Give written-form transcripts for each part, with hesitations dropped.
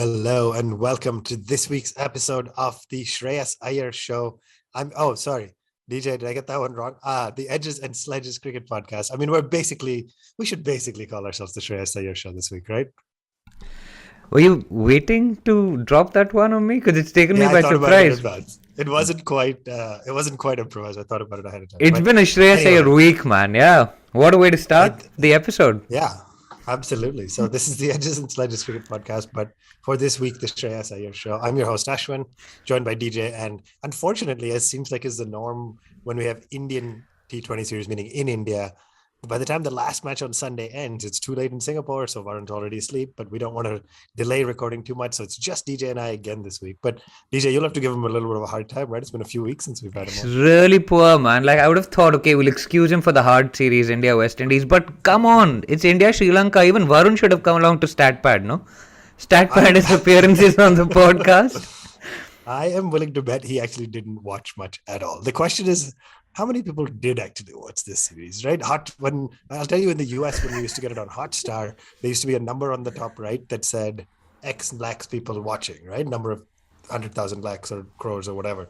Hello and welcome to this week's episode of the Shreyas Iyer show. Sorry, DJ, did I get that one wrong? The Edges and Sledges Cricket Podcast. I mean, we should basically call ourselves the Shreyas Iyer show this week, right? Were you waiting to drop that one on me? Because it's taken me Yeah, I by thought about it in surprise. advance. It wasn't quite improvised. I thought about it ahead of time. It's But been a Shreyas Iyer anyway, week, man. Yeah. What a way to start it, the episode. yeah, absolutely. So this is the Edges and Sledges Cricket Podcast, but for this week, the Shreyas Iyer show. I'm your host, Ashwin, joined by DJ. And unfortunately, it seems like is the norm when we have Indian T20 series, meaning in India. By the time the last match on Sunday ends, it's too late in Singapore, so Varun's already asleep, but we don't want to delay recording too much. So it's just DJ and I again this week. But DJ, you'll have to give him a little bit of a hard time, right? It's been a few weeks since we've had It's him on. really poor, man. Like, I would have thought, okay, we'll excuse him for the hard series, India, West Indies. But come on. It's India, Sri Lanka. Even Varun should have come along to StatPad, no? StatPad is appearances on the podcast. I am willing to bet he actually didn't watch much at all. The question is, how many people did actually watch this series, right? When I'll tell you, in the US, when we used to get it on Hotstar, there used to be a number on the top right that said X lakhs people watching, right? Number of 100,000 lakhs or crores or whatever.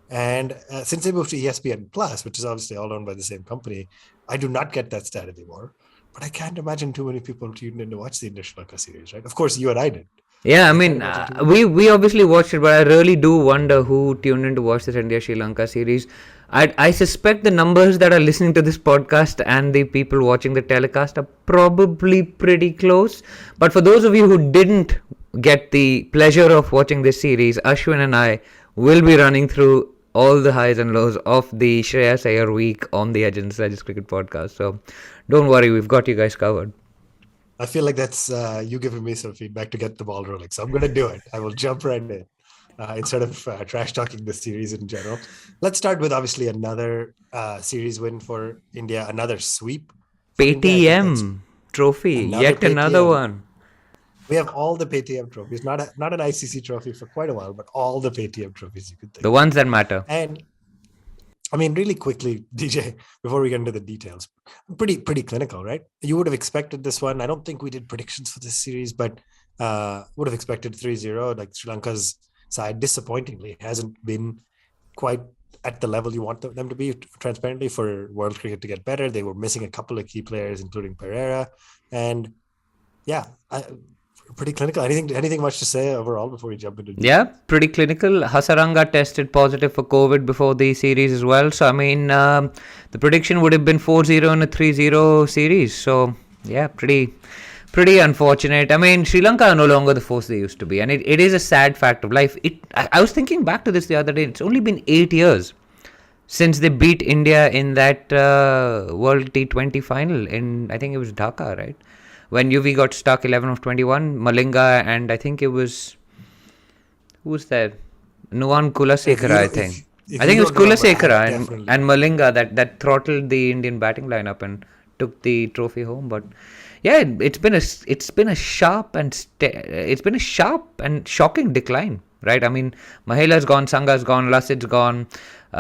And since they moved to ESPN Plus, which is obviously all owned by the same company, I do not get that stat anymore. But I can't imagine too many people tuned in to watch the India Sri Lanka series, right? Of course, you and I did. Yeah, I I can't mean, imagine too we obviously watched it, but I really do wonder who tuned in to watch this India Sri Lanka series. I suspect the numbers that are listening to this podcast and the people watching the telecast are probably pretty close. But for those of you who didn't get the pleasure of watching this series, Ashwin and I will be running through all the highs and lows of the Shreyas Iyer week on the Edge and Sledges Cricket Podcast. So don't worry, we've got you guys covered. I feel like that's you giving me some feedback to get the ball rolling. So I'm going to do it. I will jump right in instead of trash talking the series in general. Let's start with obviously another series win for India, another sweep for India. I think that's Paytm trophy, another yet another Paytm. one. We have all the Paytm trophies, not an ICC trophy for quite a while, but all the Paytm trophies you could think The of. ones that matter. And I mean, really quickly, DJ, before we get into the details, pretty clinical, right? You would have expected this one. I don't think we did predictions for this series, but would have expected 3-0. Like Sri Lanka's side, disappointingly, hasn't been quite at the level you want them to be, transparently, for world cricket to get better. They were missing a couple of key players, including Pereira. And yeah, pretty clinical. Anything much to say overall before we jump into Yeah, details? pretty clinical. Hasaranga tested positive for COVID before the series as well. So, I mean, the prediction would have been 4-0 in a 3-0 series. So, yeah, pretty unfortunate. I mean, Sri Lanka are no longer the force they used to be. And it is a sad fact of life. I was thinking back to this the other day. It's only been 8 years since they beat India in that World T20 final in, I think it was Dhaka, right? When UV got stuck 11 of 21, Malinga, and I think it was, who was there? Nuwan Kulasekara, I think. If I think you it was don't remember, I Kulasekara definitely and Malinga that throttled the Indian batting lineup and took the trophy home. But yeah, it's been a sharp and shocking decline, right? I mean, Mahela's gone, Sanga's gone, Lasit's gone.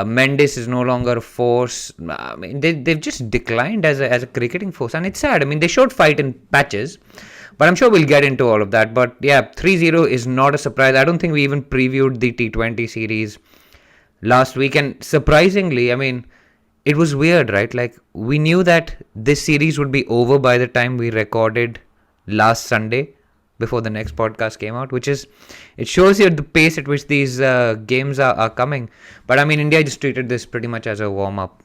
Mendes is no longer a force. I mean, they've just declined as a cricketing force, and it's sad. I mean, they showed fight in patches, but I'm sure we'll get into all of that. But yeah, 3-0 is not a surprise. I don't think we even previewed the T20 series last week, and surprisingly, I mean, it was weird, right? Like, we knew that this series would be over by the time we recorded last Sunday, before the next podcast came out, it shows you the pace at which these games are coming. But I mean, India just treated this pretty much as a warm-up,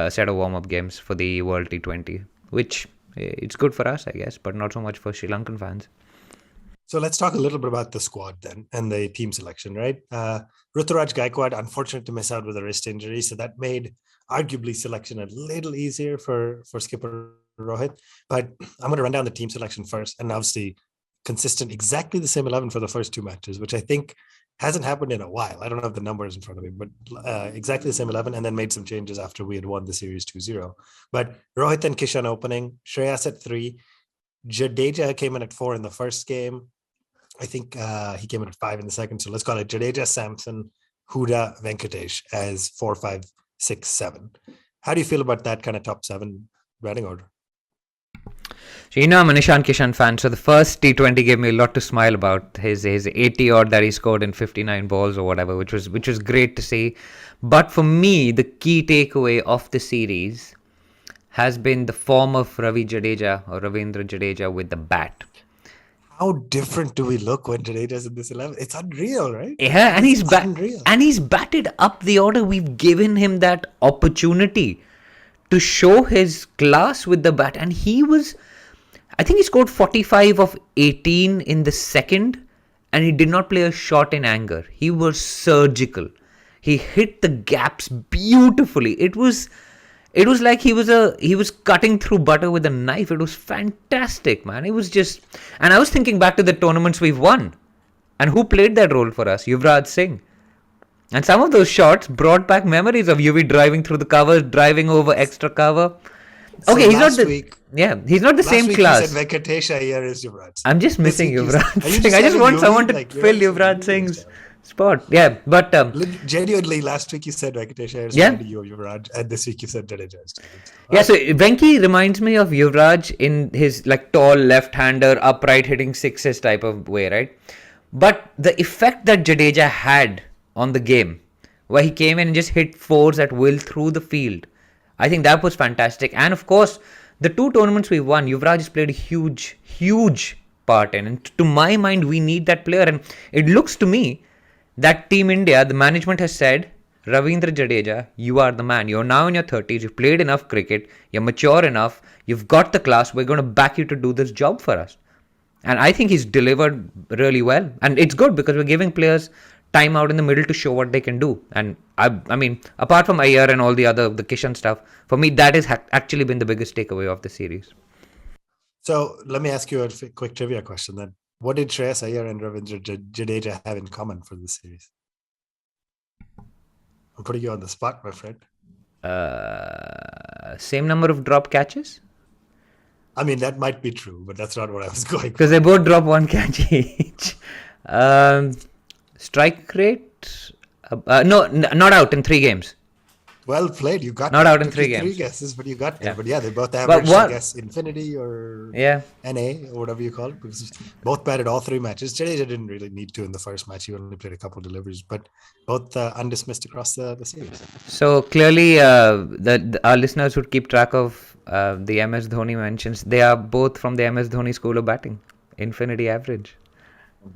set of warm-up games for the World T20, which it's good for us, I guess, but not so much for Sri Lankan fans. So let's talk a little bit about the squad then and the team selection, right? Ruturaj Gaikwad, unfortunate to miss out with a wrist injury, so that made arguably selection a little easier for skipper Rohit. But I'm going to run down the team selection first, and obviously consistent, exactly the same 11 for the first two matches, which I think hasn't happened in a while. I don't have the numbers in front of me, but exactly the same 11, and then made some changes after we had won the series 2-0. But Rohit and Kishan opening, Shreyas at 3, Jadeja came in at 4 in the first game. I think he came in at 5 in the second. So let's call it Jadeja, Samson, Huda, Venkatesh as 4, 5, 6, 7. How do you feel about that kind of top 7 batting order? So, I'm a Nishan Kishan fan. So the first T20 gave me a lot to smile about. His 80 odd that he scored in 59 balls or whatever, which was great to see. But for me, the key takeaway of the series has been the form of Ravi Jadeja or Ravindra Jadeja with the bat. How different do we look when Jadeja's in this 11? It's unreal, right? Yeah, and unreal. he's batted up the order. We've given him that opportunity to show his class with the bat, and I think he scored 45 of 18 in the second, and he did not play a shot in anger. He was surgical. He hit the gaps beautifully. It was like he was cutting through butter with a knife. It was fantastic, man. It was just, and I was thinking back to the tournaments we've won, and who played that role for us? Yuvraj Singh. And some of those shots brought back memories of Yuvi driving through the covers, driving over extra cover. Okay, So he's not last week, he's not the last same week class. you said Venkatesh Iyer is Yuvraj. I'm just This missing week you Yuvraj are you Singh. I just saying want Yuvi? someone to Like, fill you're Yuvraj saying Singh's Yuvi. spot. Yeah, but Genuinely, last week you said Venkatesh Iyer is yeah, reminding you of Yuvraj, and this week you said Jadeja is. yeah. So Venki reminds me of Yuvraj in his like tall left-hander, upright hitting sixes type of way, right? But the effect that Jadeja had on the game, where he came in and just hit fours at will through the field, I think that was fantastic. And of course, the two tournaments we won, Yuvraj has played a huge part in. And to my mind, we need that player. And it looks to me that Team India, the management has said, Ravindra Jadeja, you are the man. You're now in your 30s. You've played enough cricket. You're mature enough. You've got the class. We're going to back you to do this job for us. And I think he's delivered really well. And it's good because we're giving players time out in the middle to show what they can do. And I mean, apart from Iyer and all the Kishan stuff, for me, that has actually been the biggest takeaway of the series. So let me ask you a quick trivia question then. What did Shreyas Iyer and Ravindra Jadeja have in common for this series? I'm putting you on the spot, my friend. Same number of drop catches? I mean, that might be true, but that's not what I was going for. Because they both drop one catch each. Strike rate? No, not out in 3 games. Well played. You got not out in 3 games. 3 games. guesses, but you got there. Yeah. But yeah, they both averaged, I guess, infinity or NA or whatever you call it, because both batted all 3 matches. Jadeja didn't really need to in the first match. He only played a couple of deliveries, but both undismissed across the series. So clearly, our listeners would keep track of the MS Dhoni mentions. They are both from the MS Dhoni school of batting. Infinity average.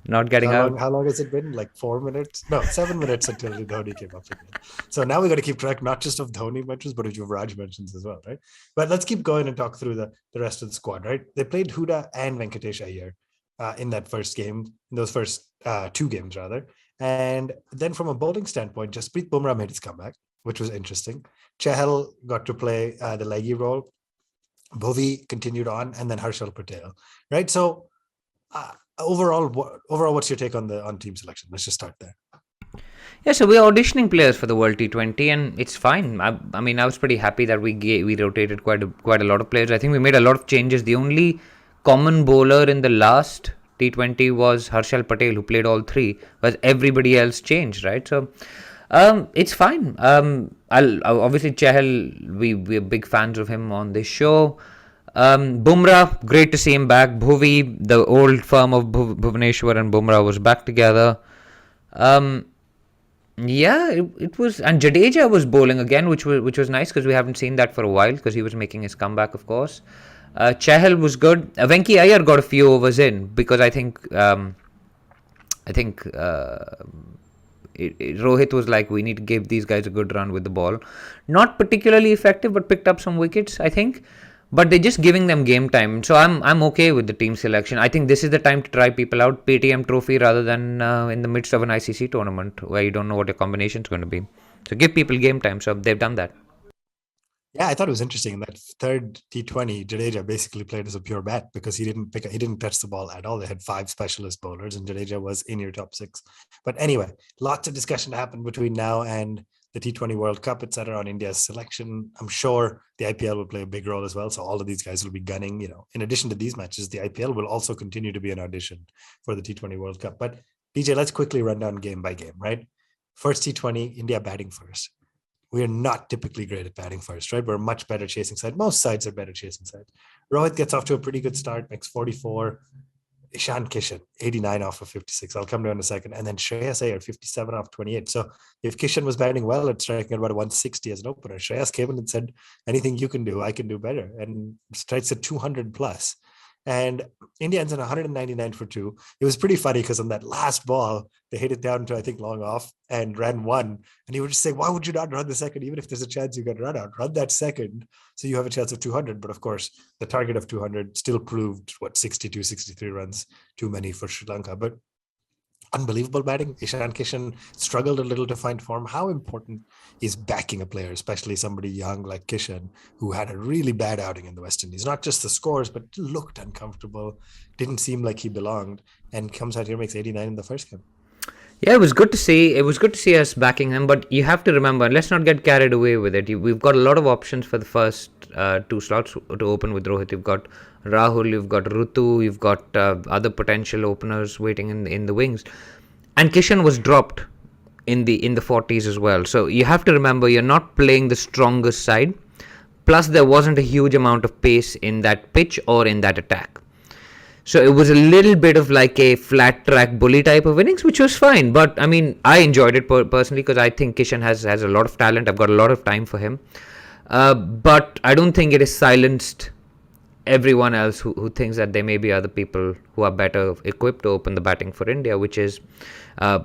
Not getting out. How long has it been? Like 4 minutes? No, 7 minutes until Dhoni came up again. So now we got to keep track not just of Dhoni mentions, but of Yuvraj mentions as well, right? But let's keep going and talk through the rest of the squad, right? They played Huda and Venkatesh Iyer in that first game, in those first 2 games rather. And then from a bowling standpoint, Jasprit Bumrah made his comeback, which was interesting. Chahal got to play the leggy role. Bhuvi continued on, and then Harshal Patel, right? So overall, what's your take on team selection? Let's just start there. Yeah, so we're auditioning players for the World T20, and it's fine. I mean, I was pretty happy that we rotated quite a lot of players. I think we made a lot of changes. The only common bowler in the last T20 was Harshal Patel, who played all 3, but everybody else changed, right? So it's fine. Obviously Chahal, we're big fans of him on this show. Bumrah, great to see him back. Bhuvi, the old firm of Bhuvaneshwar and Bumrah was back together. Yeah, it was, and Jadeja was bowling again, which was nice because we haven't seen that for a while because he was making his comeback, of course. Chahal was good. Venki Iyer got a few overs in because I think Rohit was like, we need to give these guys a good run with the ball. Not particularly effective, but picked up some wickets, I think. But they're just giving them game time. So I'm okay with the team selection. I think this is the time to try people out. PTM trophy rather than in the midst of an ICC tournament where you don't know what your combination is going to be. So give people game time. So they've done that. Yeah, I thought it was interesting. In that third T20, Jadeja basically played as a pure bat because he didn't touch the ball at all. They had 5 specialist bowlers and Jadeja was in your top 6. But anyway, lots of discussion happened between now and the T20 World Cup, etc., on India's selection. I'm sure the IPL will play a big role as well. So all of these guys will be gunning, in addition to these matches, the IPL will also continue to be an audition for the T20 World Cup. But DJ, let's quickly run down game by game, right? First T20, India batting first. we are not typically great at batting first, right? We're a much better chasing side. Most sides are better chasing sides. Rohit gets off to a pretty good start, makes 44. Ishan Kishan, 89 off of 56. I'll come to in a second. And then Shreyas Iyer, 57 off 28. So if Kishan was batting well at striking at about 160 as an opener, Shreyas came in and said, anything you can do, I can do better. And strikes at 200 plus. And India ends in 199 for 2. It was pretty funny because on that last ball, they hit it down to, I think, long off and ran 1. And he would just say, why would you not run the second? Even if there's a chance you get run out, run that second so you have a chance of 200. But of course, the target of 200 still proved, 62, 63 runs, too many for Sri Lanka. But unbelievable batting. Ishan Kishan struggled a little to find form. How important is backing a player, especially somebody young like Kishan, who had a really bad outing in the West Indies? Not just the scores, but looked uncomfortable, didn't seem like he belonged, and comes out here, makes 89 in the first game. Yeah, it was good to see. It was good to see us backing him, but you have to remember, let's not get carried away with it. We've got a lot of options for the first 2 slots to open with Rohit. You've got Rahul, you've got Rutu, you've got other potential openers waiting in the wings, and Kishan was dropped in the 40s as well. So you have to remember, you're not playing the strongest side. Plus, there wasn't a huge amount of pace in that pitch or in that attack. So it was a little bit of like a flat track bully type of innings, which was fine. But I mean, I enjoyed it personally because I think Kishan has a lot of talent. I've got a lot of time for him. But I don't think it has silenced everyone else who thinks that there may be other people who are better equipped to open the batting for India, which is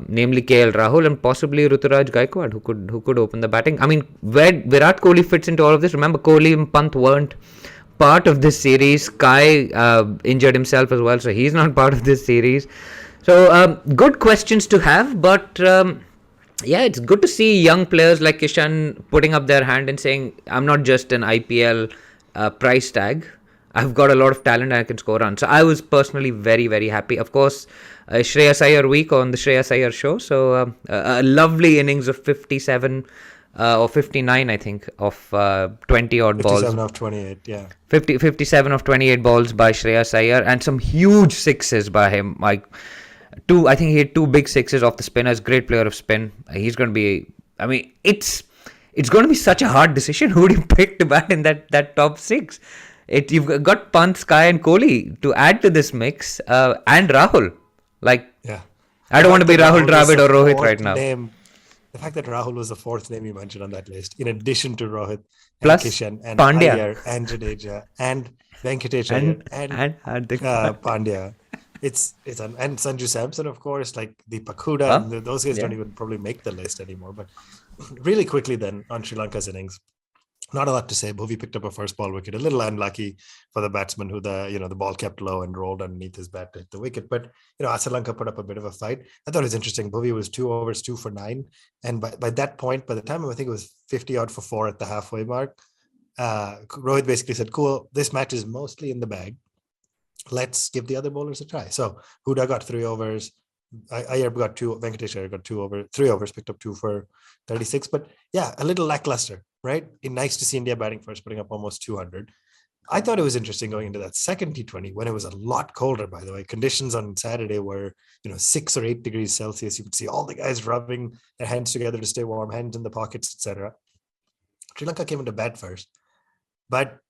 namely KL Rahul and possibly Ruturaj Gaikwad, who could open the batting. I mean, where Virat Kohli fits into all of this. Remember, Kohli and Pant weren't part of this series. Kai injured himself as well, so he's not part of this series. So good questions to have, but yeah, it's good to see young players like Kishan putting up their hand and saying, I'm not just an IPL price tag. I've got a lot of talent and I can score runs. So I was personally very, very happy. Of course, Shreyas Iyer week on the Shreyas Iyer show. So a lovely innings of 57 or 59, I think, of 20 odd balls. 57 of 28, yeah. 57 of 28 balls by Shreyas Iyer and some huge sixes by him. I think he had 2 big sixes off the spinners. Great player of spin. He's going to be, I mean, it's going to be such a hard decision who do you pick to bat in that top 6. You've got Pant, Sky and Kohli to add to this mix, and Rahul. Like, yeah. I don't want to be Rahul Dravid or Rohit right now. The fact that Rahul was the 4th name you mentioned on that list, in addition to Rohit, plus Kishan, and Pandya, Iyer, and Jadeja, and Venkatesh Iyer, and Pandya. And Sanju Samson, of course, like the Pakuda, and those guys don't even probably make the list anymore. But really quickly then on Sri Lanka's innings, not a lot to say. Bhuvi picked up a first ball wicket, a little unlucky for the batsman who the ball kept low and rolled underneath his bat to hit the wicket. But Sri Lanka put up a bit of a fight. I thought it was interesting. Bhuvi was 2 overs, 2 for 9, and by that point, by the time I think it was 50 odd for 4 at the halfway mark, Rohit basically said, "Cool, this match is mostly in the bag. Let's give the other bowlers a try." So Huda got 3 overs. Iyer got 2. Venkatesh Iyer got 3 overs, picked up 2 for 36. But yeah, a little lackluster, right? Nice to see India batting first, putting up almost 200. I thought it was interesting going into that second T20 when it was a lot colder, by the way. Conditions on Saturday were, 6 or 8 degrees Celsius. You could see all the guys rubbing their hands together to stay warm, hands in the pockets, etc. Sri Lanka came into bat first, but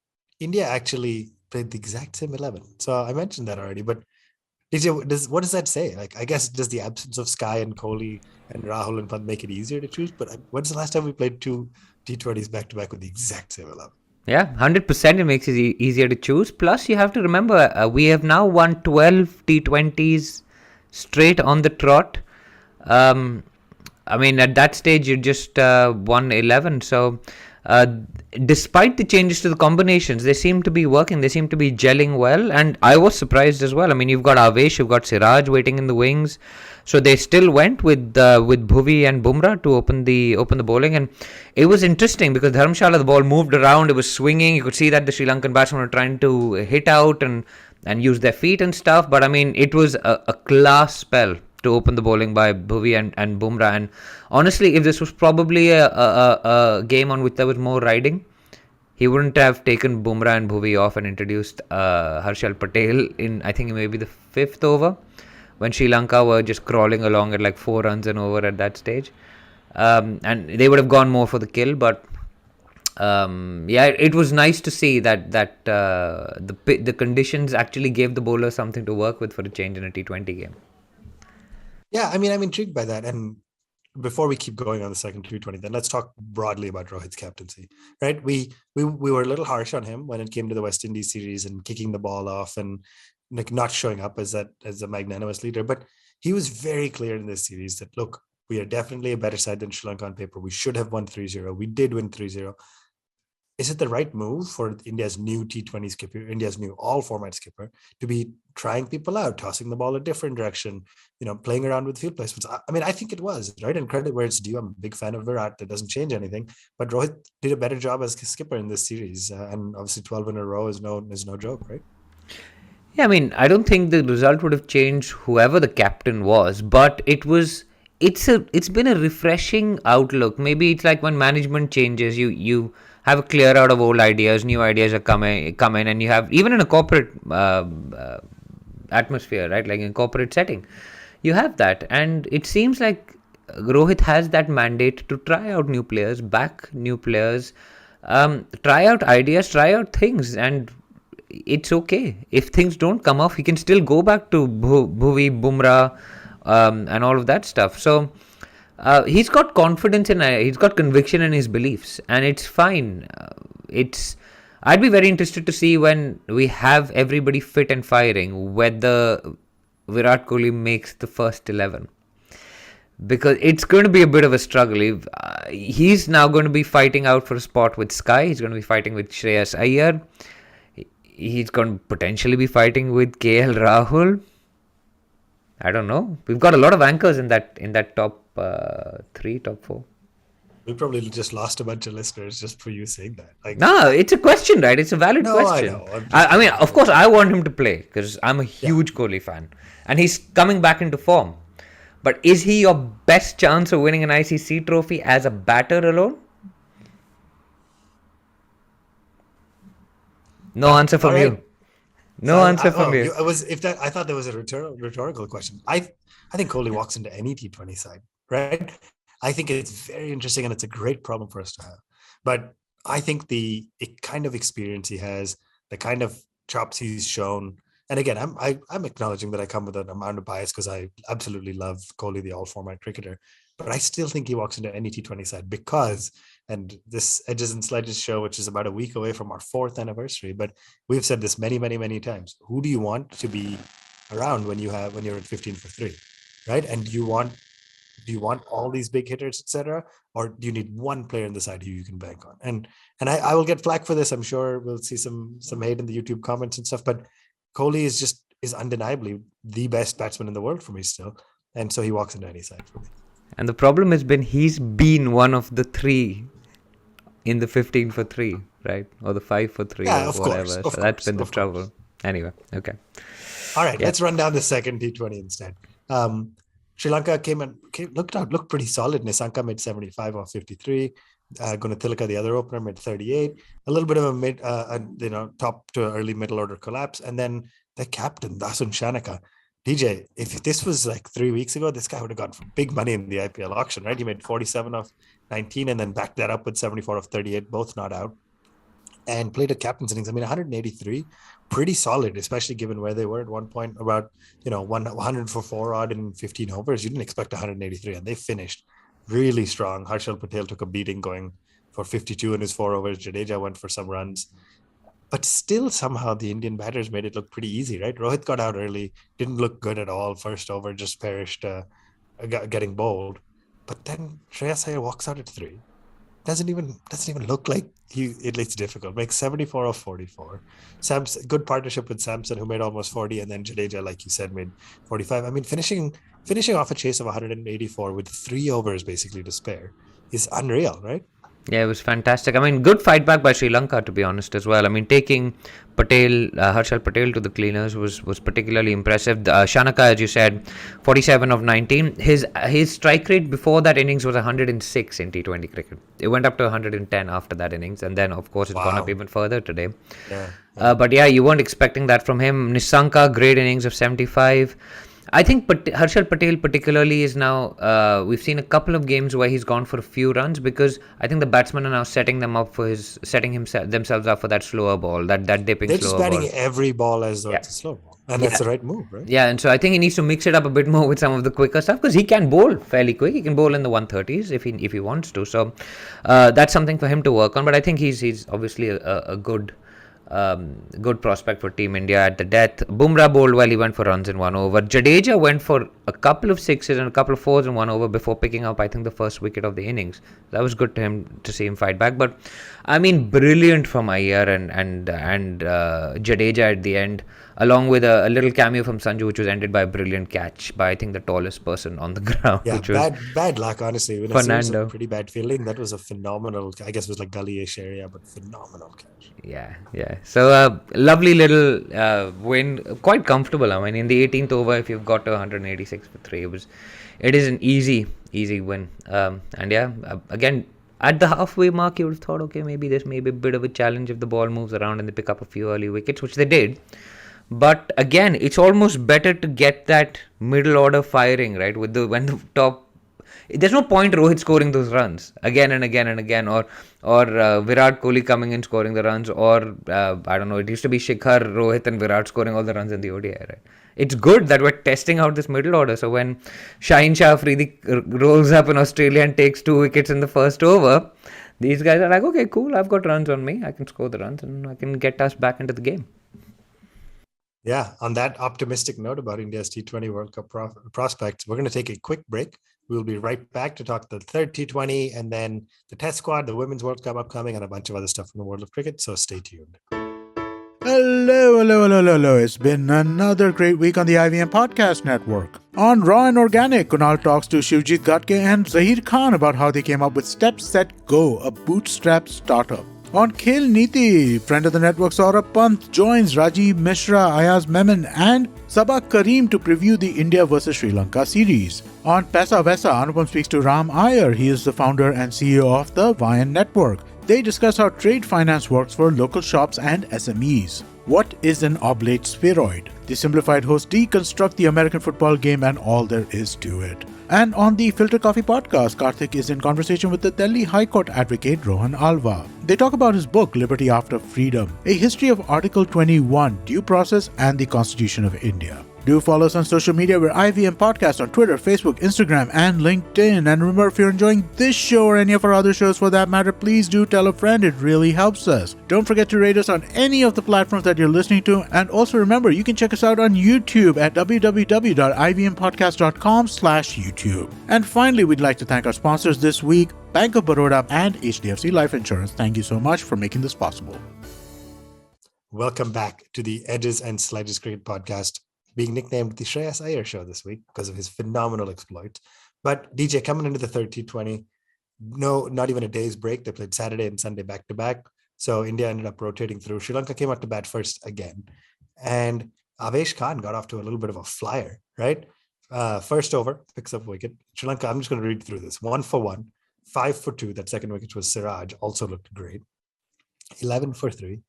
India actually played the exact same 11. So I mentioned that already, but what does that say? Like, I guess, does the absence of Sky and Kohli and Rahul and Pant make it easier to choose? But when's the last time we played 2 T20s back to back with the exact same 11? Yeah, 100% it makes it easier to choose. Plus, you have to remember, we have now won 12 T20s straight on the trot. I mean, at that stage, you just won 11. So, despite the changes to the combinations, they seem to be working. They seem to be gelling well. And I was surprised as well. I mean, you've got Avesh, you've got Siraj waiting in the wings. So they still went with Bhuvi and Bumrah to open the bowling. And it was interesting because Dharamshala, the ball moved around. It was swinging. You could see that the Sri Lankan batsmen were trying to hit out and use their feet and stuff. But I mean, it was a class spell to open the bowling by Bhuvi and Bumrah. And honestly, if this was probably a game on which there was more riding, he wouldn't have taken Bumrah and Bhuvi off and introduced Harshal Patel in, I think, maybe the 5th over, when Sri Lanka were just crawling along at like 4 runs and over at that stage. and they would have gone more for the kill, but it was nice to see that the conditions actually gave the bowler something to work with for a change in a T20 game. Yeah, I mean, I'm intrigued by that. And before we keep going on the second T20, then let's talk broadly about Rohit's captaincy, right? We were a little harsh on him when it came to the West Indies series and kicking the ball off and like not showing up as a magnanimous leader. But he was very clear in this series that, look, we are definitely a better side than Sri Lanka on paper. We should have won 3-0. We did win 3-0. Is it the right move for India's new T20 skipper, India's new all-format skipper, to be trying people out, tossing the ball a different direction, playing around with field placements? I mean, I think it was, right? And credit where it's due. I'm a big fan of Virat. That doesn't change anything. But Rohit did a better job as skipper in this series. And obviously 12 in a row is no joke, right? Yeah, I mean, I don't think the result would have changed whoever the captain was, but it's been a refreshing outlook. Maybe it's like when management changes, you have a clear out of old ideas, new ideas are come in, and you have, even in a corporate atmosphere, right, like in a corporate setting, you have that, and it seems like Rohit has that mandate to try out new players, back new players, try out ideas, try out things, and it's okay if things don't come off. He can still go back to Bhuvi, Bumrah, and all of that stuff. So he's got confidence he's got conviction in his beliefs, and it's fine. I'd be very interested to see when we have everybody fit and firing whether Virat Kohli makes the first 11, because it's going to be a bit of a struggle. He's now going to be fighting out for a spot with Sky. He's going to be fighting with Shreyas Iyer. He's going to potentially be fighting with KL Rahul. I don't know. We've got a lot of anchors in that top 3, top 4. We probably just lost a bunch of listeners just for you saying that. No, it's a question, right? It's a valid question. I mean, of course, I want him to play because I'm a huge Kohli fan, and he's coming back into form. But is he your best chance of winning an ICC trophy as a batter alone? No answer from you. No answer from you. I thought there was a rhetorical question. I think Kohli walks into any T20 side, right? I think it's very interesting and it's a great problem for us to have. But I think the kind of experience he has, the kind of chops he's shown, and again, I'm acknowledging that I come with an amount of bias because I absolutely love Kohli, the all-format cricketer. But I still think he walks into any T20 side because, and this Edges and Sledges show, which is about a week away from our 4th anniversary, but we've said this many, many, many times. Who do you want to be around when you're at 15 for 3, right? And do you want all these big hitters, etc., or do you need one player in the side who you can bank on? And I will get flack for this. I'm sure we'll see some hate in the YouTube comments and stuff. But Kohli is undeniably the best batsman in the world for me still, and so he walks into any side for me. And the problem has been he's been one of the 3 in the 15 for 3, right? Or the 5 for 3 or whatever. So that's been the trouble. Anyway, okay. All right, let's run down the second T20 instead. Sri Lanka looked pretty solid. Nissanka made 75 off 53. Gunathilaka, the other opener, made 38. A little bit of a top to early middle order collapse. And then the captain, Dasun Shanaka. DJ, if this was like 3 weeks ago, this guy would have gone for big money in the IPL auction, right? He made 47 off 19 and then backed that up with 74 off 38, both not out, and played a captain's innings. I mean, 183, pretty solid, especially given where they were at one point, about 100 for 4 odd in 15 overs. You didn't expect 183, and they finished really strong. Harshal Patel took a beating going for 52 in his 4 overs. Jadeja went for some runs. But still, somehow, the Indian batters made it look pretty easy, right? Rohit got out early, didn't look good at all. First over, just perished, getting bowled. But then Shreyas Iyer walks out at 3. Doesn't even look like it's difficult. Makes 74 off 44. Good partnership with Samson, who made almost 40, and then Jadeja, like you said, made 45. I mean, finishing off a chase of 184 with 3 overs basically to spare is unreal, right? Yeah, it was fantastic. I mean, good fight back by Sri Lanka, to be honest, as well. I mean, taking Harshal Patel to the cleaners was particularly impressive. Shanaka, as you said, 47 of 19. His strike rate before that innings was 106 in T20 cricket. It went up to 110 after that innings, and then, of course, it's gone up even further today. Yeah. But yeah, you weren't expecting that from him. Nissanka, great innings of 75. I think Harshal Patel particularly is now. We've seen a couple of games where he's gone for a few runs because I think the batsmen are now themselves up for that slower ball, that dipping They're just slower batting ball. every ball as though Yeah, it's a slow ball, and that's yeah, the right move, right? yeah. And so I think he needs to mix it up a bit more with some of the quicker stuff because he can bowl fairly quick. He can bowl in the 130s if he wants to. So that's something for him to work on. But I think he's obviously a good prospect for Team India at the death. Bumrah bowled well, he went for runs in 1 over. Jadeja went for a couple of sixes and a couple of fours in 1 over before picking up, I think, the first wicket of the innings. That was good to see him fight back. But I mean, brilliant from Iyer and Jadeja at the end, along with a little cameo from Sanju, which was ended by a brilliant catch by, I think, the tallest person on the ground, Yeah, which was bad luck, honestly. In a series of Fernando. pretty bad fielding, that was a phenomenal, I guess it was like gully-ish area, but phenomenal catch. Yeah. So lovely little win, quite comfortable. I mean, in the 18th over, if you've got to 186 for three, it is an easy win. And yeah, again, at the halfway mark, you would have thought, okay, maybe this may be a bit of a challenge if the ball moves around and they pick up a few early wickets, which they did. But again, it's almost better to get that middle order firing, right? When the top, there's no point Rohit scoring those runs again and again and again, or Virat Kohli coming in scoring the runs, or I don't know. It used to be Shikhar, Rohit, and Virat scoring all the runs in the ODI, right? It's good that we're testing out this middle order. So when Shaheen Shah Afridi rolls up in Australia and takes 2 wickets in the first over, these guys are like, okay, cool, I've got runs on me. I can score the runs and I can get us back into the game. Yeah, on that optimistic note about India's T20 World Cup prospects, we're going to take a quick break. We'll be right back to talk the third T20 and then the Test squad, the Women's World Cup upcoming, and a bunch of other stuff from the world of cricket. So stay tuned. Hello. It's been another great week on the IVM Podcast Network. On Raw and Organic, Kunal talks to Shivjit Gatke and Zahir Khan about how they came up with Step Set Go, a bootstrap startup. On Khel Niti, friend of the network Saurabh Pant joins Rajiv Mishra, Ayaz Memon and Sabah Karim to preview the India vs Sri Lanka series. On Pesa Vesa, Anupam speaks to Ram Iyer. He is the founder and CEO of the Vian Network. They discuss how trade finance works for local shops and SMEs. What is an oblate spheroid? The simplified hosts deconstruct the American football game and all there is to it. And on the Filter Coffee podcast, Karthik is in conversation with the Delhi High Court advocate Rohan Alva. They talk about his book, Liberty After Freedom, a history of Article 21, due process, and the Constitution of India. Do follow us on social media. We're IVM Podcast on Twitter, Facebook, Instagram, and LinkedIn. And remember, if you're enjoying this show or any of our other shows for that matter, please do tell a friend. It really helps us. Don't forget to rate us on any of the platforms that you're listening to. And also remember, you can check us out on YouTube at www.ivmpodcast.com/YouTube. And finally, we'd like to thank our sponsors this week, Bank of Baroda and HDFC Life Insurance. Thank you so much for making this possible. Welcome back to the Edges and Sledges Cricket Podcast, being nicknamed the Shreyas Iyer Show this week because of his phenomenal exploits. But DJ, coming into the third T20, no, not even a day's break. They played Saturday and Sunday back-to-back. So India ended up rotating through. Sri Lanka came out to bat first again. And Avesh Khan got off to a little bit of a flyer, right? First over, picks up wicket. Sri Lanka, I'm just going to read through this. 1 for 1, 5 for 2. That second wicket was Siraj, also looked great. 11 for 3,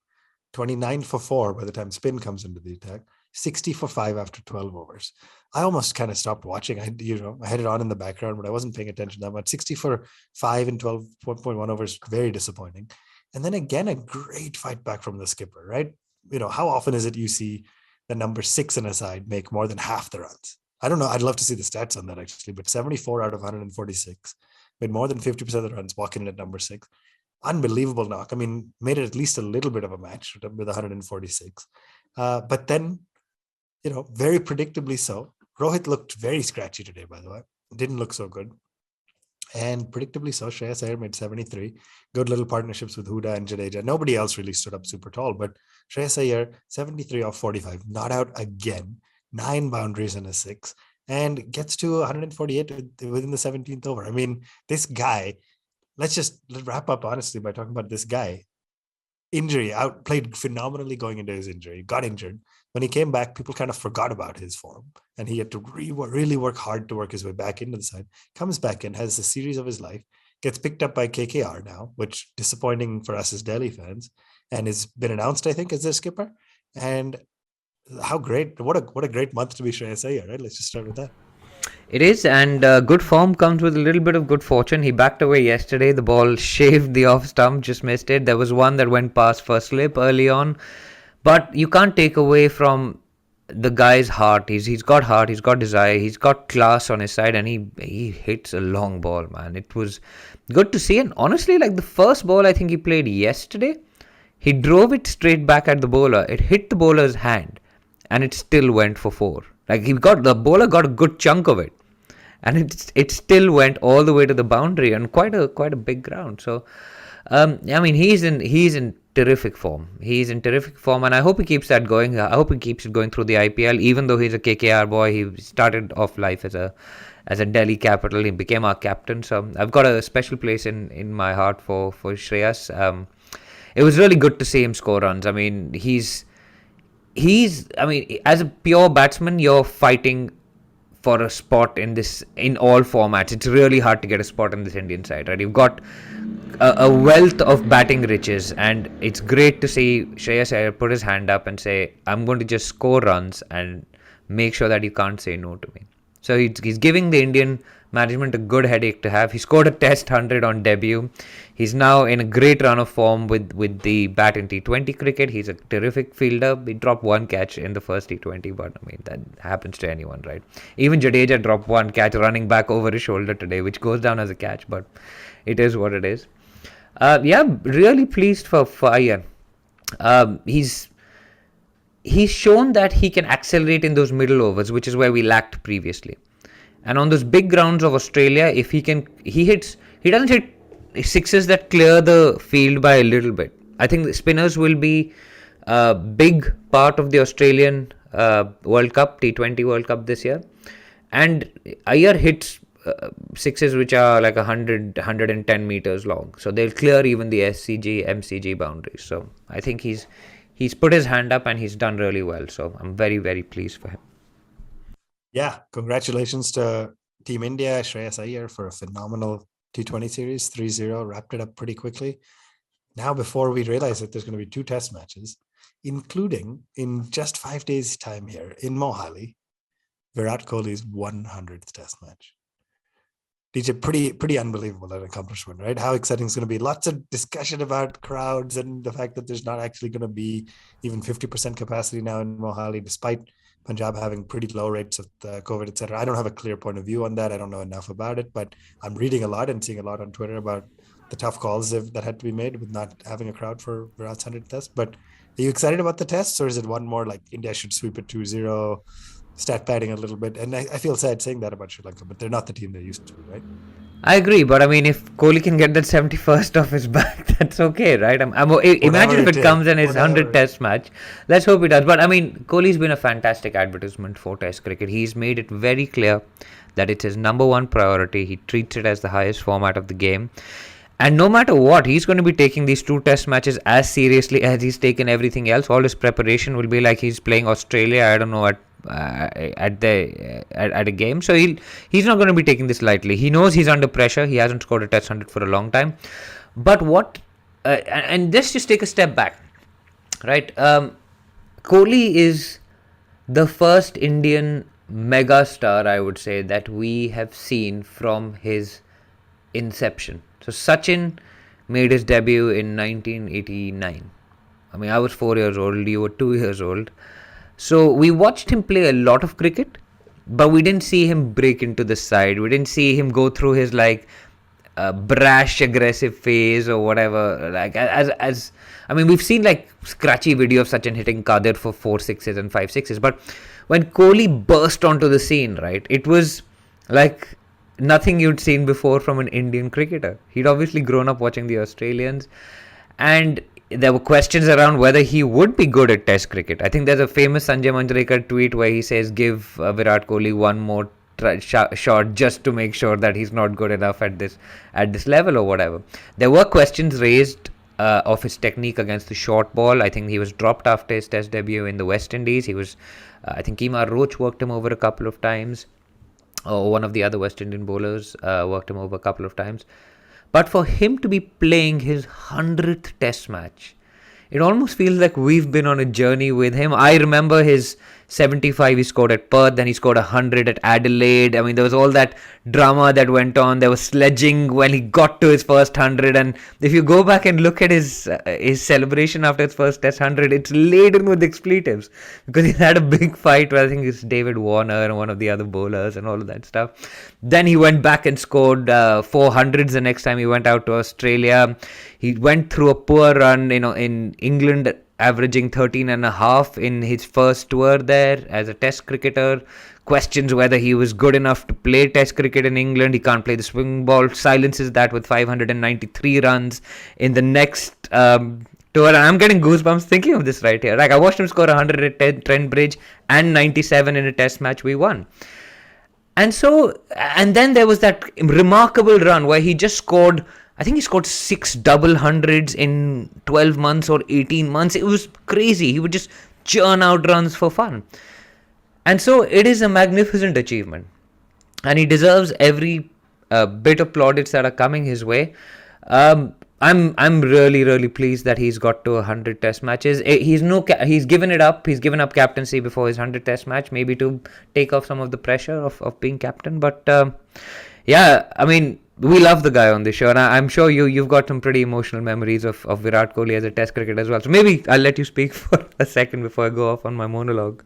29 for 4 by the time spin comes into the attack. 60 for 5 after 12 overs. I almost kind of stopped watching. I had it on in the background, but I wasn't paying attention that much. 60 for 5 and 12.1 overs, very disappointing. And then again, a great fight back from the skipper, right? How often is it you see the number 6 in a side make more than half the runs? I don't know. I'd love to see the stats on that actually, but 74 out of 146 made more than 50% of the runs walking in at number 6. Unbelievable knock. I mean, made it at least a little bit of a match with 146. But then, very predictably so. Rohit looked very scratchy today, by the way. Didn't look so good. And predictably so, Shreyas Iyer made 73. Good little partnerships with Huda and Jadeja. Nobody else really stood up super tall, but Shreyas Iyer, 73 off 45. Not out again. 9 boundaries and a 6. And gets to 148 within the 17th over. I mean, this guy, let's wrap up honestly by talking about this guy. Injury, played phenomenally going into his injury, got injured. When he came back, people kind of forgot about his form and he had to really work hard to work his way back into the side. Comes back in, has the series of his life, gets picked up by KKR now, which disappointing for us as Delhi fans, and has been announced, I think, as their skipper. And How great! What a great month to be Shreyas Iyer, right? Let's just start with that. It is, and good form comes with a little bit of good fortune. He backed away yesterday. The ball shaved the off stump, just missed it. There was one that went past for slip early on, but you can't take away from the guy's heart. He's got heart, he's got desire, he's got class on his side, and he hits a long ball, man. It was good to see, and honestly, like the first ball I think he played yesterday, he drove it straight back at the bowler. It hit the bowler's hand, and it still went for four. Like the bowler got a good chunk of it, and it still went all the way to the boundary and quite a big ground. So, I mean, he's in terrific form. He's in terrific form, and I hope he keeps that going. I hope he keeps it going through the IPL. Even though he's a KKR boy, he started off life as a Delhi Capital. He became our captain. So I've got a special place in my heart for Shreyas. It was really good to see him score runs. I mean, I mean, as a pure batsman, you're fighting for a spot in all formats. It's really hard to get a spot in this Indian side, right? You've got a wealth of batting riches, and it's great to see Shreyas Iyer put his hand up and say, I'm going to just score runs and make sure that you can't say no to me. So he's giving the Indian management a good headache to have. He scored a test 100 on debut. He's now in a great run of form with the bat in T20 cricket. He's a terrific fielder. He dropped one catch in the first T20, but I mean, that happens to anyone, right? Even Jadeja dropped one catch running back over his shoulder today, which goes down as a catch, but it is what it is. Yeah, really pleased for Iyer. He's shown that he can accelerate in those middle overs, which is where we lacked previously. And on those big grounds of Australia, if he doesn't hit sixes that clear the field by a little bit. I think the spinners will be a big part of the Australian World Cup, T20 World Cup this year. And Iyer hits sixes which are like 110 meters long. So they'll clear even the SCG, MCG boundaries. So I think he's put his hand up and he's done really well. So I'm very, very pleased for him. Yeah, congratulations to Team India, Shreyas Iyer, for a phenomenal T20 series, 3-0, wrapped it up pretty quickly. Now, before we realize that there's going to be 2 test matches, including in just 5 days' time here in Mohali, Virat Kohli's 100th test match. DJ, pretty unbelievable, that accomplishment, right? How exciting it's going to be. Lots of discussion about crowds and the fact that there's not actually going to be even 50% capacity now in Mohali, despite Punjab having pretty low rates of COVID, etc. I don't have a clear point of view on that. I don't know enough about it, but I'm reading a lot and seeing a lot on Twitter about the tough calls that had to be made with not having a crowd for Virat's 100th test. But are you excited about the tests, or is it one more like India should sweep it 2-0, stat padding a little bit? And I feel sad saying that about Sri Lanka, but they're not the team they used to be, right? I agree, but I mean, if Kohli can get that 71st off his back, that's okay, right? Imagine if it comes in his 100th test match. Let's hope it does. But I mean, Kohli's been a fantastic advertisement for test cricket. He's made it very clear that it's his number one priority. He treats it as the highest format of the game. And no matter what, he's going to be taking these 2 test matches as seriously as he's taken everything else. All his preparation will be like he's playing Australia, I don't know, at a game. So he's not going to be taking this lightly. He knows he's under pressure. He hasn't scored a test 100 for a long time. But and let's just take a step back, right? Kohli is the first Indian mega star, I would say, that we have seen from his inception. So Sachin made his debut in 1989. I mean, I was 4 years old, you were 2 years old. So we watched him play a lot of cricket, but we didn't see him break into the side. We didn't see him go through his brash, aggressive phase or whatever. Like as I mean, we've seen like scratchy video of Sachin hitting Qadir for 4 sixes and 5 sixes. But when Kohli burst onto the scene, right, it was like nothing you'd seen before from an Indian cricketer. He'd obviously grown up watching the Australians, and there were questions around whether he would be good at test cricket. I think there's a famous Sanjay Manjrekar tweet where he says, give Virat Kohli one more shot just to make sure that he's not good enough at this level or whatever. There were questions raised of his technique against the short ball. I think he was dropped after his test debut in the West Indies. He was, I think Kemar Roach worked him over a couple of times, or one of the other West Indian bowlers worked him over a couple of times. But for him to be playing his 100th test match it almost feels like we've been on a journey with him. I remember his 75 he scored at Perth, then he scored 100 at Adelaide. I mean, there was all that drama that went on. There was sledging when he got to his first 100, and if you go back and look at his celebration after his first Test 100, it's laden with expletives because he had a big fight with, I think it's David Warner and one of the other bowlers and all of that stuff. Then he went back and scored 400s the next time he went out to Australia. He went through a poor run, in England, averaging 13.5 in his first tour there as a Test cricketer. Questions whether he was good enough to play Test cricket in England. He can't play the swing ball. Silences that with 593 runs in the next tour. And I'm getting goosebumps thinking of this right here. Like, I watched him score 100 at Trent Bridge and 97 in a Test match we won. And then there was that remarkable run where he just scored, I think he scored 6 double hundreds in 12 months or 18 months. It was crazy. He would just churn out runs for fun. And so it is a magnificent achievement. And he deserves every bit of plaudits that are coming his way. I'm really, really pleased that he's got to 100 Test matches. He's given it up. He's given up captaincy before his 100 Test match, maybe to take off some of the pressure of being captain. But yeah, I mean, we love the guy on this show, and I'm sure you've got some pretty emotional memories of Virat Kohli as a Test cricketer as well. So maybe I'll let you speak for a second before I go off on my monologue.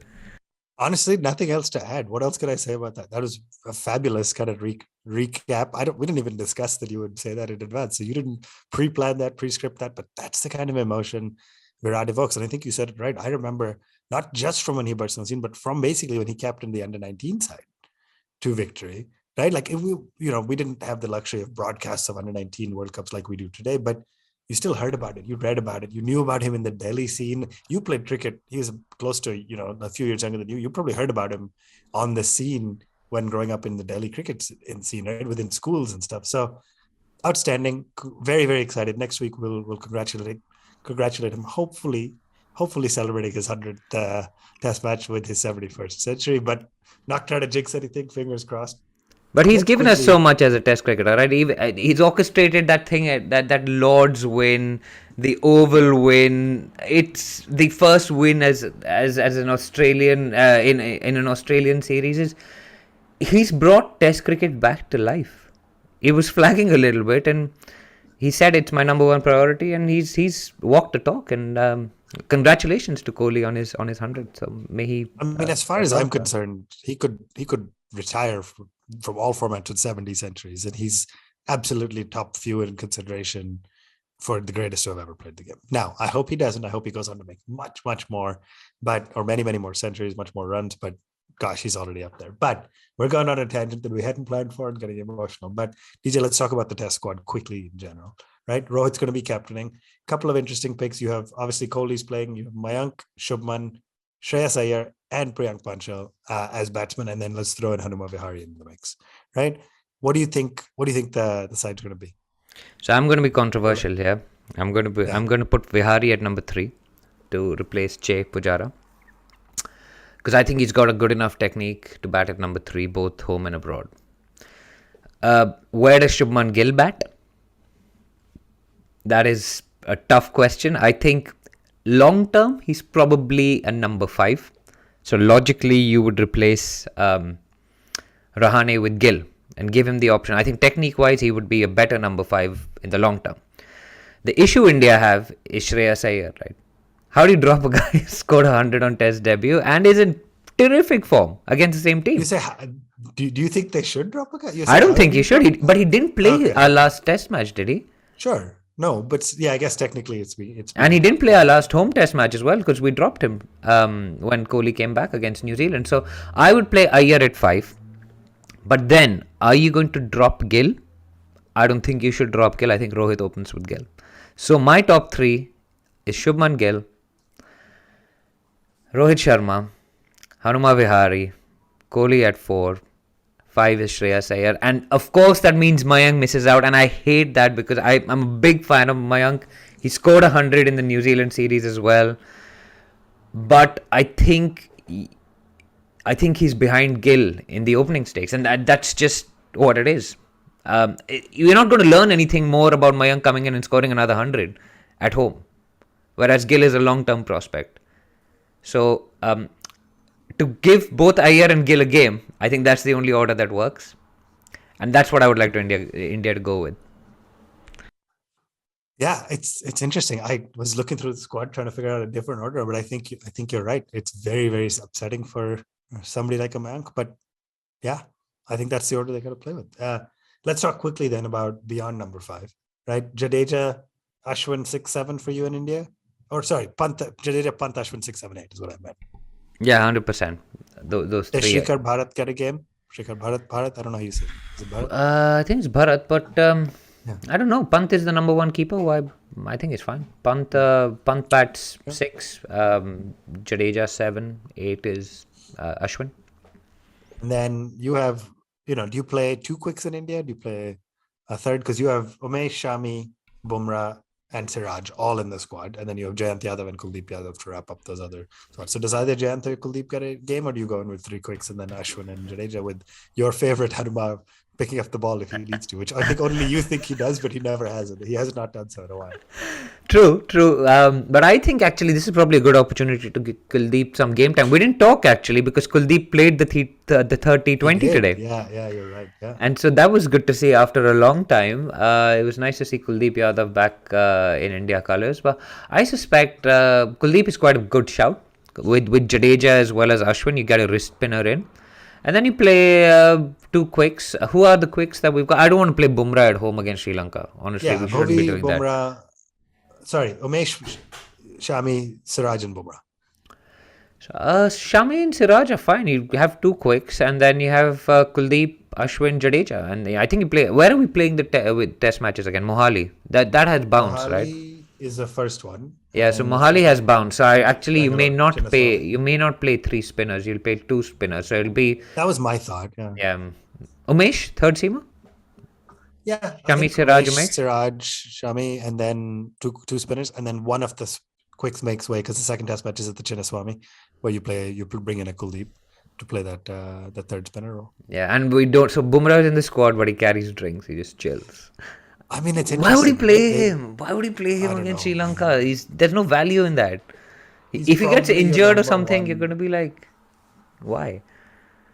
Honestly, nothing else to add. What else can I say about that? That was a fabulous kind of recap. We didn't even discuss that you would say that in advance. So you didn't pre-plan that, pre-script that, but that's the kind of emotion Virat evokes. And I think you said it right. I remember not just from when he burst on the scene, but from basically when he captained the under-19 side to victory, right? Like, if we didn't have the luxury of broadcasts of under-19 World Cups like we do today, but you still heard about it. You read about it. You knew about him in the Delhi scene. You played cricket. He was close to, a few years younger than you. You probably heard about him on the scene when growing up in the Delhi cricket scene, right? Within schools and stuff. So outstanding. Very, very excited. Next week, we'll congratulate him. Hopefully celebrating his 100th Test match with his 71st century, but not trying to jinx anything. Fingers crossed. But he's given us so much as a Test cricketer, right? He's orchestrated that thing, that Lord's win, the Oval win. It's the first win as an Australian in an Australian series. He's brought Test cricket back to life. He was flagging a little bit, and he said it's my number one priority, and he's walked the talk. And congratulations to Kohli on his 100. So may he. I mean, as far as I'm concerned, he could retire from all formats with 70 centuries, and he's absolutely top few in consideration for the greatest to have ever played the game. Now, I hope he doesn't. I hope he goes on to make much, much more, or many, many more centuries, much more runs. But gosh, he's already up there. But we're going on a tangent that we hadn't planned for and getting emotional. But DJ, let's talk about the Test squad quickly in general, right? Rohit's going to be captaining. A couple of interesting picks. You have obviously Kohli's playing. You have Mayank, Shubman, Shreyas Iyer, and Priyank Panchal as batsmen, and then let's throw in Hanuma Vihari in the mix, right? What do you think the side's going to be? So I'm going to be controversial here. I'm going to put Vihari at number 3 to replace Che Pujara, because I think he's got a good enough technique to bat at number 3, both home and abroad. Where does Shubman Gill bat? That is a tough question. I think long term, he's probably a number 5. So logically, you would replace Rahane with Gill and give him the option. I think technique-wise, he would be a better number 5 in the long term. The issue India have is Shreyas Iyer, right? How do you drop a guy who scored 100 on Test debut and is in terrific form against the same team? You say, do you think they should drop a guy? I don't think he should. But he didn't play our last Test match, did he? Sure. No, but yeah, I guess technically it's. And he didn't play our last home Test match as well, because we dropped him when Kohli came back against New Zealand. So I would play Iyer at 5. But then, are you going to drop Gill? I don't think you should drop Gill. I think Rohit opens with Gill. So my top 3 is Shubman Gill, Rohit Sharma, Hanuma Vihari, Kohli at 4. 5 is Shreyas Iyer. And of course, that means Mayank misses out. And I hate that because I'm a big fan of Mayank. He scored 100 in the New Zealand series as well. But I think he's behind Gill in the opening stakes. And that's just what it is. You're not going to learn anything more about Mayank coming in and scoring another 100 at home. whereas Gill is a long-term prospect. So to give both Iyer and Gill a game, I think that's the only order that works, and that's what I would like to India to go with. Yeah, it's interesting. I was looking through the squad trying to figure out a different order, but I think you're right. It's very, very upsetting for somebody like a Mayank, but yeah, I think that's the order they got to play with. Let's talk quickly then about beyond number 5, right? Jadeja, Ashwin 6-7 for you in India, or sorry, Jadeja, Pant, Ashwin 6-7-8 is what I meant. Yeah, 100%. Those Does three. Shikhar Bharat get a game? Shikhar Bharat. I don't know how you say it. Is it Bharat? I think it's Bharat, but I don't know. Pant is the number 1 keeper. Why? I think it's fine. Pant bats 6, Jadeja 7, 8 is Ashwin. And then you have, do you play 2 quicks in India? Do you play a third? Because you have Umesh, Shami, Bumrah, and Siraj all in the squad. And then you have Jayant Yadav and Kuldeep Yadav to wrap up those other spots. So does either Jayant or Kuldeep get a game, or do you go in with 3 quicks and then Ashwin and Jadeja with your favorite Hanuma picking up the ball if he needs to, which I think only you think he does, but he never has it. He has not done so in a while. True. But I think actually this is probably a good opportunity to give Kuldeep some game time. We didn't talk actually because Kuldeep played the third T20 today. Yeah, you're right. Yeah. And so that was good to see after a long time. It was nice to see Kuldeep Yadav back in India colours. But I suspect Kuldeep is quite a good shout. With Jadeja as well as Ashwin, you get a wrist spinner in. And then you play 2 quicks. Who are the quicks that we've got? I don't want to play Bumrah at home against Sri Lanka. Honestly, we shouldn't be doing Bumrah, that. Sorry, Umesh, Shami, Siraj and Bumrah. Shami and Siraj are fine. You have 2 quicks, and then you have Kuldeep, Ashwin, Jadeja, and I think you play. Where are we playing with test matches again? Mohali. That has bounced, right? Mohali is the first one. Yeah, so Mohali has bounced. So you may not play 3 spinners. You'll play 2 spinners. So it'll be. That was my thought. Yeah. Umesh, third seamer. Yeah. Shami, Siraj, Umesh. Siraj, Shami, and then two spinners, and then one of the quicks makes way because the second test match is at the Chinnaswamy, where you bring in a Kuldeep to play that third spinner role. Yeah, and we don't. So Bumrah is in the squad, but he carries drinks. He just chills. I mean, it's interesting. Why would he play him? Why would he play him against Sri Lanka? There's no value in that. If he gets injured or something, you're going to be like, why?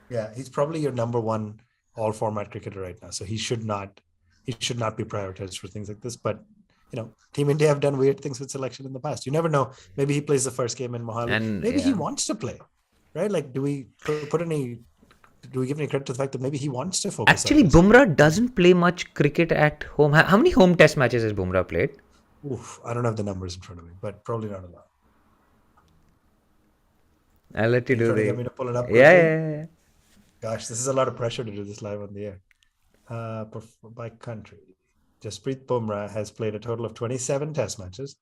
Yeah, he's probably your number 1 all-format cricketer right now. So he should not be prioritized for things like this. But Team India have done weird things with selection in the past. You never know. Maybe he plays the first game in Mohali. And maybe he wants to play, right? Like, do we give any credit to the fact that maybe he wants to focus? Actually, Bumrah doesn't play much cricket at home. How many home test matches has Bumrah played? I don't have the numbers in front of me, but probably not a lot. I'll let you do Get me to pull it up. Yeah. Gosh, this is a lot of pressure to do this live on the air. By country, Jasprit Bumrah has played a total of 27 test matches,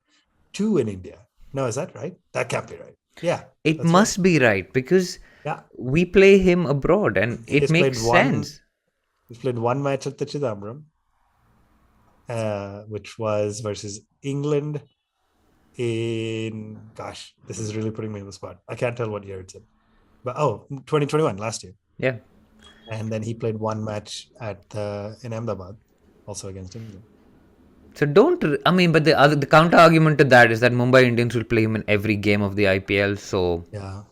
2 in India. No, is that right? That can't be right. Yeah. It must be right because we play him abroad and it makes sense. He's played 1 match at the Chidambaram, which was versus England in, gosh, this is really putting me on the spot. I can't tell what year it's in. But 2021, last year. Yeah. And then he played 1 match in Ahmedabad, also against England. So but the counter argument to that is that Mumbai Indians will play him in every game of the IPL. So yeah.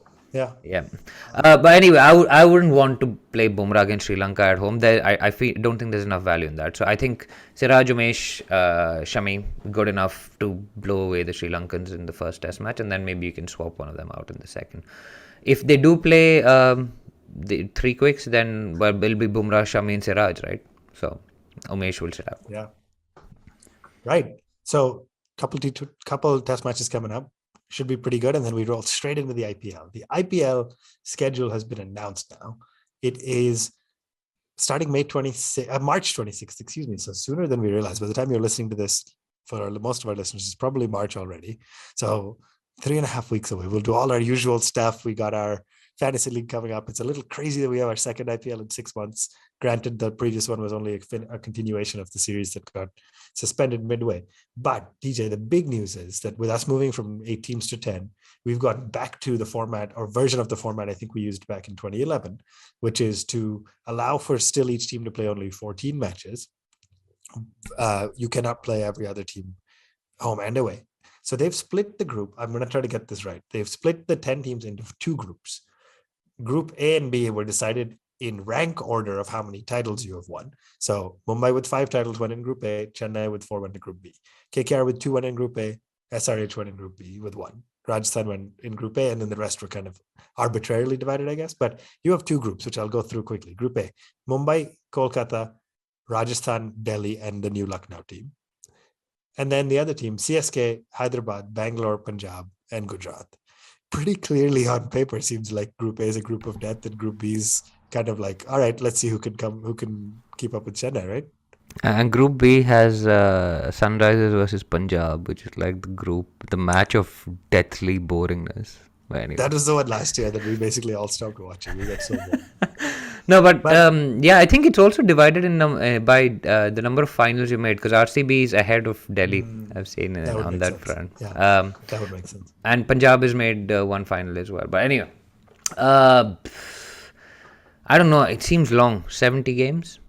But anyway, I wouldn't want to play Bumrah against Sri Lanka at home. I don't think there's enough value in that. So I think Siraj, Umesh, Shami good enough to blow away the Sri Lankans in the first test match, and then maybe you can swap one of them out in the second. If they do play the 3 quicks, then it'll be Bumrah, Shami, and Siraj, right? So Umesh will sit out. Yeah. Right. So couple test matches coming up. Should be pretty good. And then we roll straight into the IPL. The IPL schedule has been announced now. It is starting March 26th, excuse me. So sooner than we realize. By the time you're listening to this, for most of our listeners, it's probably March already. So 3.5 weeks away. We'll do all our usual stuff. We got our fantasy league coming up. It's a little crazy that we have our second IPL in 6 months. Granted, the previous one was only a continuation of the series that got suspended midway. But DJ, the big news is that with us moving from 8 teams to 10, we've got back to the format or version of the format I think we used back in 2011, which is to allow for still each team to play only 14 matches. You cannot play every other team home and away. So they've split the group. I'm going to try to get this right. They've split the 10 teams into 2 groups. Group A and B were decided in rank order of how many titles you have won. So Mumbai with 5 titles went in Group A, Chennai with 4 went in Group B, KKR with 2 went in Group A, SRH went in Group B with 1. Rajasthan went in Group A, and then the rest were kind of arbitrarily divided, I guess. But you have 2 groups, which I'll go through quickly. Group A, Mumbai, Kolkata, Rajasthan, Delhi, and the new Lucknow team. And then the other team, CSK, Hyderabad, Bangalore, Punjab, and Gujarat. Pretty clearly on paper, seems like Group A is a group of death, and Group B is kind of like, all right, let's see who can keep up with Chennai, right? And Group B has Sunrisers versus Punjab, which is like the match of deathly boringness. But anyway. That was the one last year that we basically all stopped watching. We got so bored. No, but yeah, I think it's also divided in by the number of finals you made, because RCB is ahead of Delhi. I've seen on that front. Yeah, that would make sense. And Punjab has made 1 final as well. But anyway, I don't know. It seems long. 70 games.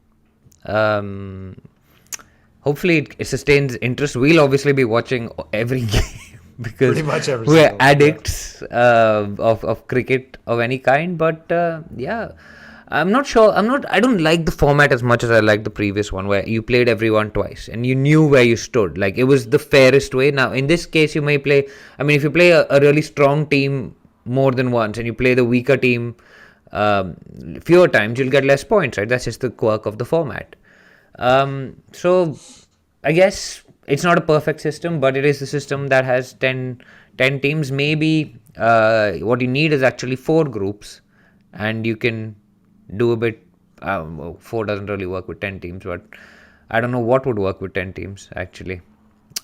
Hopefully it sustains interest. We'll obviously be watching every game because we're addicts of cricket of any kind. But yeah, I'm not sure. I don't like the format as much as I like the previous one, where you played everyone twice and you knew where you stood. Like, it was the fairest way. Now in this case, you may play. I mean, if you play a really strong team more than once and you play the weaker team fewer times, you'll get less points, right? That's just the quirk of the format. So I guess it's not a perfect system, but it is a system that has 10 teams. Maybe what you need is actually 4 groups, and you can do a bit. 4 doesn't really work with 10 teams, but I don't know what would work with 10 teams actually.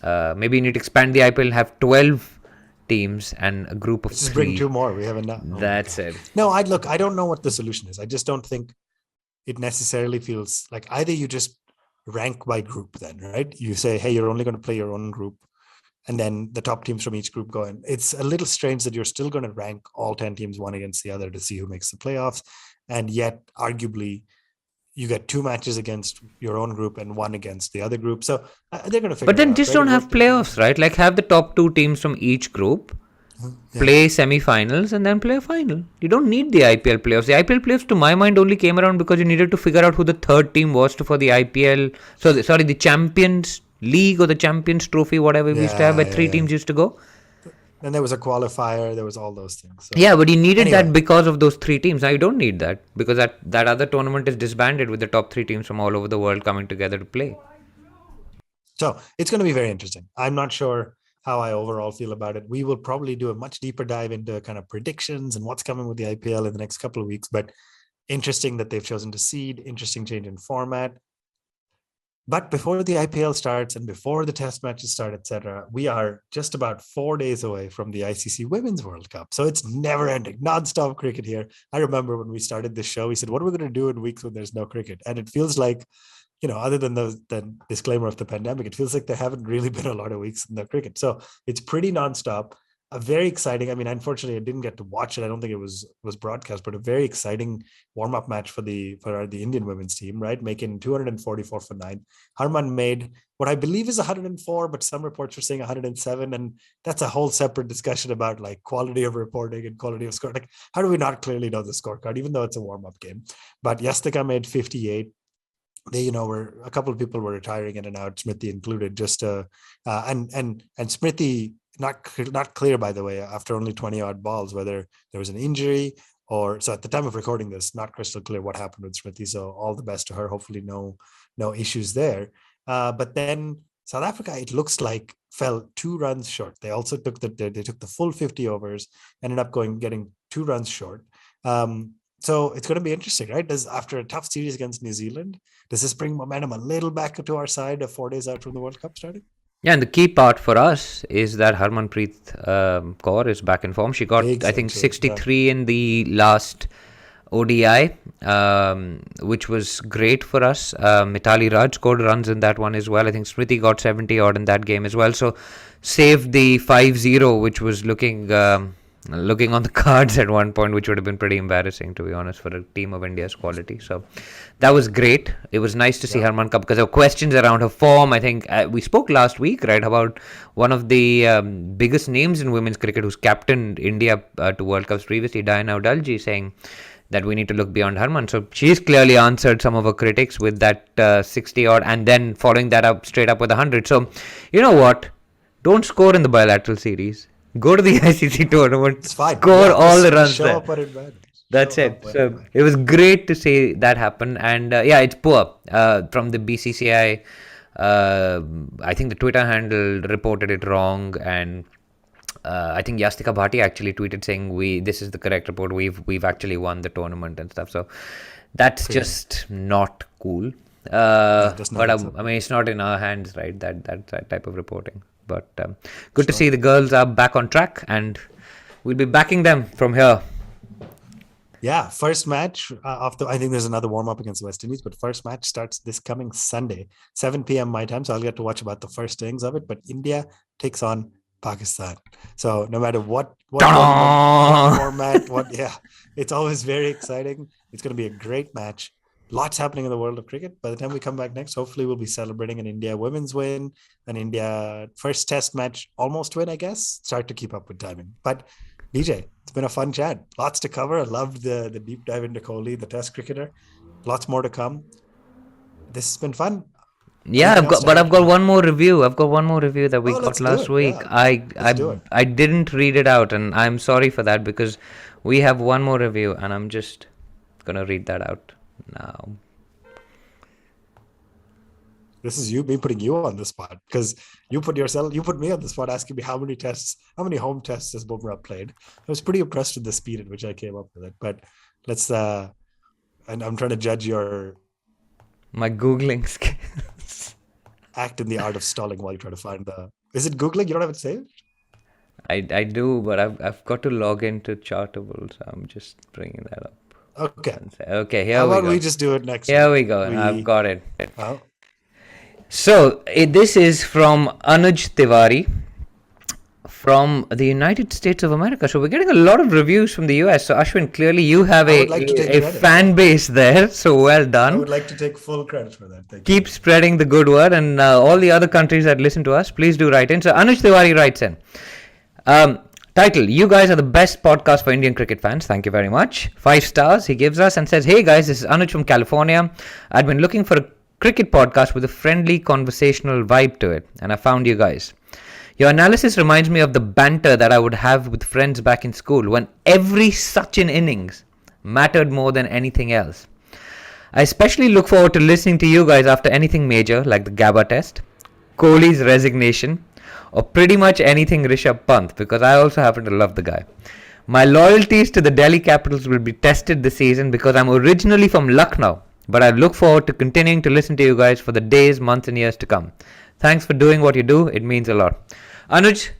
Maybe you need to expand the IPL and have 12 teams and a group of 3. Just bring 2 more. We have enough. That's it. No, I don't know what the solution is. I just don't think it necessarily feels like either you just rank by group then, right? You say, hey, you're only going to play your own group, and then the top teams from each group go in. It's a little strange that you're still going to rank all 10 teams one against the other to see who makes the playoffs. And yet, arguably, you get 2 matches against your own group and 1 against the other group. So they're going to figure it out. But then just don't have playoffs, right? Like, have the top 2 teams from each group play semi-finals and then play a final. You don't need the IPL playoffs. The IPL playoffs, to my mind, only came around because you needed to figure out who the third team was for the IPL. So, the Champions League or the Champions Trophy, whatever we used to have, where 3 teams used to go. Then there was a qualifier. There was all those things. So. Yeah, but you needed that because of those 3 teams. Now you don't need that because that other tournament is disbanded with the top 3 teams from all over the world coming together to play. So it's going to be very interesting. I'm not sure how I overall feel about it. We will probably do a much deeper dive into kind of predictions and what's coming with the IPL in the next couple of weeks. But interesting that they've chosen to seed. Interesting change in format. But before the IPL starts and before the test matches start, etc., we are just about 4 days away from the ICC Women's World Cup. So it's never ending, non-stop cricket here. I remember when we started this show, we said, what are we going to do in weeks when there's no cricket? And it feels like, other than the disclaimer of the pandemic, it feels like there haven't really been a lot of weeks in the cricket. So it's pretty non-stop. A very exciting, I mean, unfortunately, I didn't get to watch it. I don't think it was broadcast, but a very exciting warm-up match for the Indian women's team, right? Making 244 for 9. Harman made what I believe is 104, but some reports were saying 107. And that's a whole separate discussion about like quality of reporting and quality of score. Like, how do we not clearly know the scorecard, even though it's a warm-up game? But Yastika made 58. They, were a couple of people were retiring in and out, Smriti included, just and Smriti, not clear, by the way, after only 20 odd balls, whether there was an injury or so. At the time of recording this, not crystal clear what happened with Smriti. So all the best to her. Hopefully no issues there. But then South Africa, it looks like, fell 2 runs short. They also took the full 50 overs, ended up getting 2 runs short. So it's going to be interesting, right? After a tough series against New Zealand, does this bring momentum a little back to our side 4 days out from the World Cup starting? Yeah, and the key part for us is that Harmanpreet Kaur is back in form. She got, I think, 63 in the last ODI, which was great for us. Mithali Raj scored runs in that one as well. I think Smriti got 70 odd in that game as well. So saved the 5-0, which was looking looking on the cards at one point, which would have been pretty embarrassing, to be honest, for a team of India's quality. So that was great. It was nice to see Harman Kaur because there were questions around her form. I think we spoke last week, right, about one of the biggest names in women's cricket who's captained India to World Cups previously, Diana Udalji, saying that we need to look beyond Harman. So she's clearly answered some of her critics with that 60 odd, and then following that up straight up with 100. So you know what? Don't score in the bilateral series. Go to the ICC tournament. It's fine. Score all the runs show there. Up it matters. That's it. So it was great to see that happen. And it's poor from the BCCI. I think the Twitter handle reported it wrong, and I think Yastika Bhati actually tweeted saying this is the correct report. We've actually won the tournament and stuff. So that's just not cool. But I mean, it's not in our hands, right? That type of reporting. But good to see the girls are back on track, and we'll be backing them from here. Yeah, first match after I think there's another warm up against West Indies, but first match starts this coming Sunday, 7 p.m. my time. So I'll get to watch about the first innings of it. But India takes on Pakistan. So no matter what format, it's always very exciting. It's going to be a great match. Lots happening in the world of cricket. By the time we come back next, hopefully we'll be celebrating an India women's win, an India first test match almost win, I guess. Start to keep up with timing. But DJ, it's been a fun chat. Lots to cover. I loved the deep dive into Kohli, the test cricketer. Lots more to come. This has been fun. Yeah, I've got one more review. I've got one more review that we got last week. Yeah. I didn't read it out, and I'm sorry for that because we have one more review, and I'm just gonna read that out now. This is me putting you on the spot because you put me on the spot asking me how many home tests has Bumrah played. I was pretty impressed with the speed at which I came up with it. But let's and I'm trying to judge my Googling skills. Act in the art of stalling while you try to find is it Googling? You don't have it saved? I do, but I've got to log into Chartable, so I'm just bringing that up. Okay, here we go. How about we just do it next week? Here we go. I've got it. Oh. So, this is from Anuj Tiwari from the United States of America. So, we're getting a lot of reviews from the US. So, Ashwin, clearly you have a fan base there. So, well done. I would like to take full credit for that. Thank Keep spreading the good word. And all the other countries that listen to us, please do write in. So, Anuj Tiwari writes in. Title, you guys are the best podcast for Indian cricket fans. Thank you very much. 5 stars he gives us and says, hey guys, this is Anuj from California. I'd been looking for a cricket podcast with a friendly conversational vibe to it, and I found you guys. Your analysis reminds me of the banter that I would have with friends back in school when every Sachin innings mattered more than anything else. I especially look forward to listening to you guys after anything major like the Gabba test, Kohli's resignation, or pretty much anything Rishabh Pant, because I also happen to love the guy. My loyalties to the Delhi Capitals will be tested this season because I'm originally from Lucknow, but I look forward to continuing to listen to you guys for the days, months and years to come. Thanks for doing what you do. It means a lot. Anuj,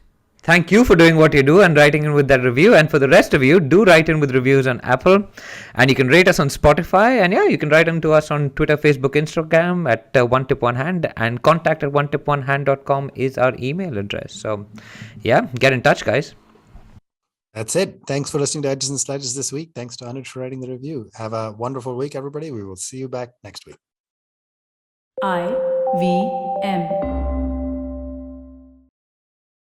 thank you for doing what you do and writing in with that review. And for the rest of you, do write in with reviews on Apple. And you can rate us on Spotify. And you can write in to us on Twitter, Facebook, Instagram at One Tip One Hand. And contact at onetiponehand.com is our email address. So, get in touch, guys. That's it. Thanks for listening to Edges and Sledges this week. Thanks to Anuj for writing the review. Have a wonderful week, everybody. We will see you back next week. IVM